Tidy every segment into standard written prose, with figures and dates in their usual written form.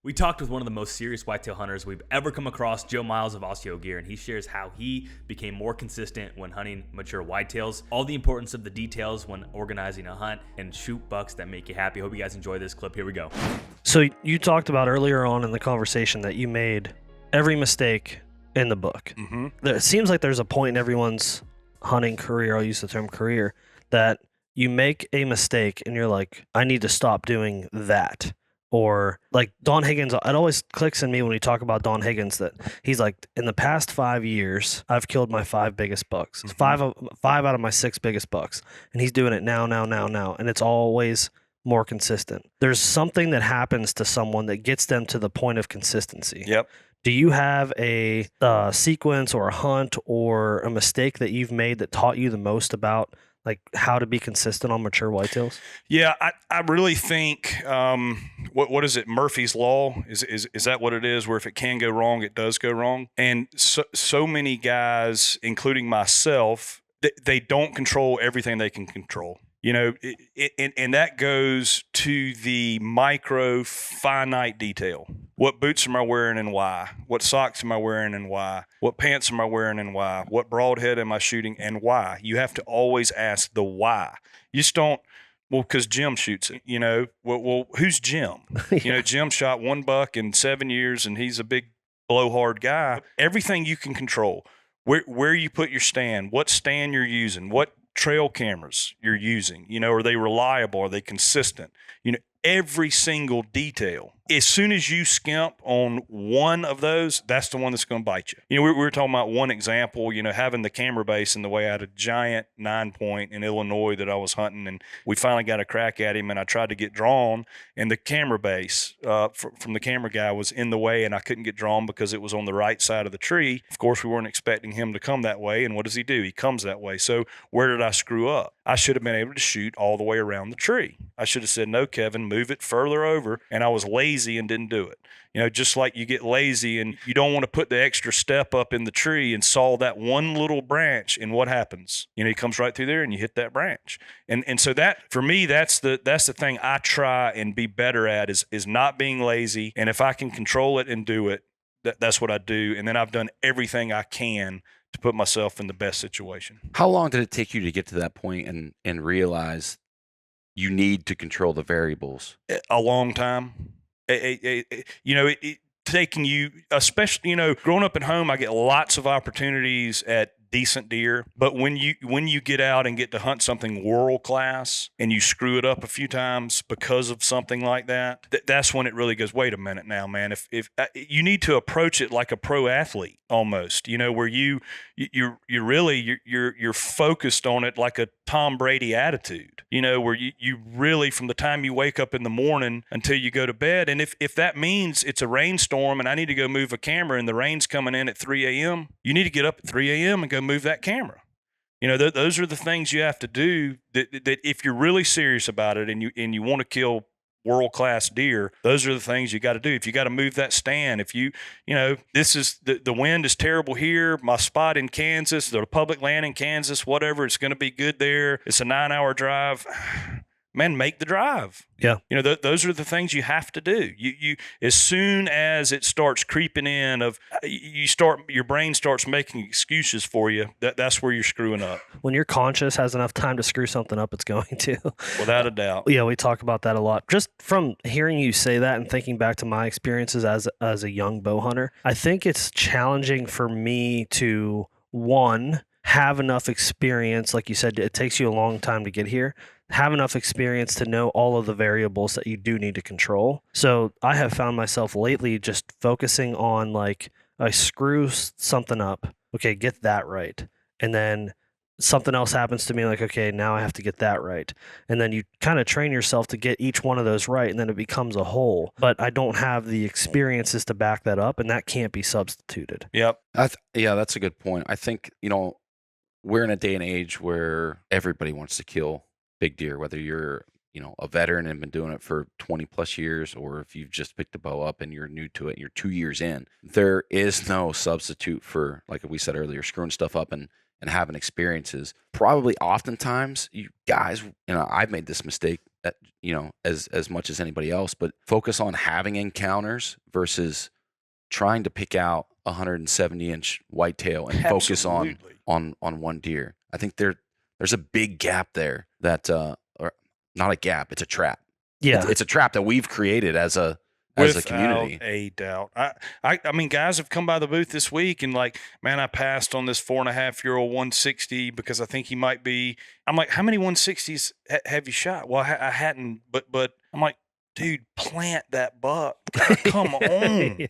We talked with one of the most serious whitetail hunters we've ever come across, Joe Miles of Asio Gear, and he shares how he became more consistent when hunting mature whitetails, all the importance of the details when organizing a hunt, and shoot bucks that make you happy. Hope you guys enjoy this clip. Here we go. So you talked about earlier on in the conversation that you made every mistake in the book. It seems like there's a point in everyone's hunting career, I'll use the term career, that you make a mistake and you're like, I need to stop doing that. Or like Don Higgins, it always clicks in me when we talk about Don Higgins that he's like, in the past 5 years, I've killed my 5 biggest bucks. Five out of my 6 biggest bucks. And he's doing it now. And it's always more consistent. There's something that happens to someone that gets them to the point of consistency. Yep. Do you have a sequence or a hunt or a mistake that you've made that taught you the most about like how to be consistent on mature whitetails? Yeah, I really think what is it? Murphy's Law is that what it is? Where if it can go wrong, it does go wrong. And so many guys, including myself, they don't control everything they can control. You know, and that goes to the micro finite detail. What boots am I wearing and why? What socks am I wearing and why? What pants am I wearing and why? What broadhead am I shooting and why? You have to always ask the why. You just don't, well, because Jim shoots it, you know. Well, who's Jim? Yeah. You know, Jim shot 1 buck in 7 years and he's a big blowhard guy. Everything you can control. Where you put your stand, what stand you're using, what trail cameras you're using, you know, are they reliable? Are they consistent? You know, every single detail. As soon as you skimp on one of those, that's the one that's going to bite you. You know, we were talking about one example, you know, having the camera base in the way. I had a giant 9-point in Illinois that I was hunting, and we finally got a crack at him, and I tried to get drawn, and the camera base from the camera guy was in the way, and I couldn't get drawn because it was on the right side of the tree. Of course, we weren't expecting him to come that way, and what does he do? He comes that way. So where did I screw up? I should have been able to shoot all the way around the tree. I should have said, no, Kevin, move it further over, and I was lazy and didn't do it. You know, just like you get lazy and you don't want to put the extra step up in the tree and saw that one little branch, and what happens? You know, he comes right through there and you hit that branch. And so that, for me, that's the thing I try and be better at is not being lazy. And if I can control it and do it, that's what I do. And then I've done everything I can to put myself in the best situation. How long did it take you to get to that point and realize you need to control the variables? A long time. You know, it taking you, especially, you know, growing up at home, I get lots of opportunities at decent deer, but when you get out and get to hunt something world class and you screw it up a few times because of something like that, that's when it really goes, wait a minute now, man. If you need to approach it like a pro athlete almost, you know, where you're focused on it like a Tom Brady attitude, you know, where you really, from the time you wake up in the morning until you go to bed. And if that means it's a rainstorm and I need to go move a camera and the rain's coming in at 3 a.m., you need to get up at 3 a.m. and go move that camera. You know, those are the things you have to do that if you're really serious about it and you want to kill world-class deer, those are the things you got to do. If you got to move that stand, if you know, this is the wind is terrible here, my spot in Kansas, the public land in Kansas, whatever, it's going to be good there. It's a 9-hour drive. Man, make the drive. Yeah. You know, those are the things you have to do. You as soon as it starts creeping in your brain starts making excuses for you, that's where you're screwing up. When your conscience has enough time to screw something up, it's going to. Without a doubt. Yeah, we talk about that a lot. Just from hearing you say that and thinking back to my experiences as a young bow hunter, I think it's challenging for me to, one, have enough experience. Like you said, it takes you a long time to get here. Have enough experience to know all of the variables that you do need to control. So I have found myself lately just focusing on, like, I screw something up. Okay, get that right. And then something else happens to me, like, okay, now I have to get that right. And then you kind of train yourself to get each one of those right, and then it becomes a whole. But I don't have the experiences to back that up, and that can't be substituted. Yep. Yeah, that's a good point. I think, you know, we're in a day and age where everybody wants to kill big deer, whether you're, you know, a veteran and been doing it for 20 plus years, or if you've just picked a bow up and you're new to it and you're 2 years in. There is no substitute for, like we said earlier, screwing stuff up and having experiences. Probably oftentimes you guys, you know, I've made this mistake as much as anybody else, but focus on having encounters versus trying to pick out a 170-inch whitetail and focus on one deer. I think there's a big gap there that, or not a gap, it's a trap. Yeah. It's a trap that we've created as a community. Without a doubt. I mean, guys have come by the booth this week and like, man, I passed on this 4.5-year-old 160 because I think he might be. I'm like, how many 160s have you shot? Well, I hadn't, but I'm like, dude, plant that buck. Come on.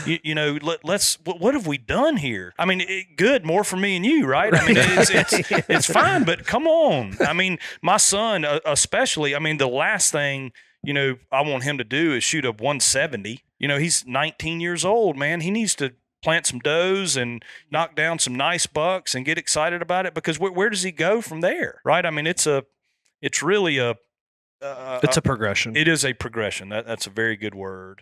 Yeah. Let's. What have we done here? I mean, good, more for me and you, right? I mean, it's fine, but come on. I mean, my son, especially. I mean, the last thing I want him to do is shoot a 170. He's 19 years old, man. He needs to plant some does and knock down some nice bucks and get excited about it, because where does he go from there, right? I mean, it's really a. It's a progression. It is a progression. That's a very good word.